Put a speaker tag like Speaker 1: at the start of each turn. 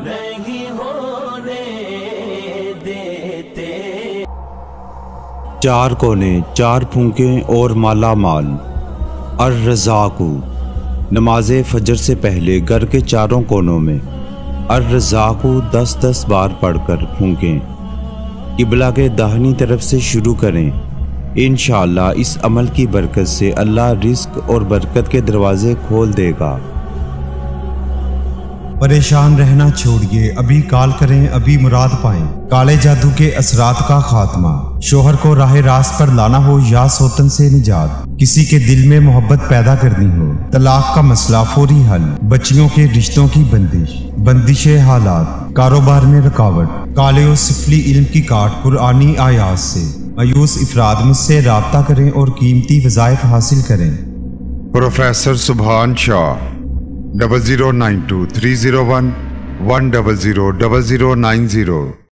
Speaker 1: नहीं होने देते।
Speaker 2: चार कोने, चार फूंकें और माला माल। अर्रज़ाक़ु, नमाज फजर से पहले घर के चारों कोनों में अर्रज़ाक़ु 10-10 बार पढ़कर फूंकें। किबला के दाहिनी तरफ से शुरू करें। इंशाअल्लाह इस अमल की बरकत से अल्लाह रिस्क और बरकत के दरवाजे खोल देगा।
Speaker 3: परेशान रहना छोड़िए, अभी कॉल करें, अभी मुराद पाएं। काले जादू के असरात का खात्मा, शोहर को राह रास्त पर लाना हो या सौतन से निजात, किसी के दिल में मोहब्बत पैदा करनी हो, तलाक का मसला फौरी हल, बच्चियों के रिश्तों की बंदिश हालात, कारोबार में रुकावट, काले और सिफली इल्म की काट कुरानी आयात से मायूस अफराद मुझसे राब्ता करें और कीमती वज़ाइफ हासिल करें।
Speaker 4: प्रोफेसर सुभान शाह 0092 301 1000090।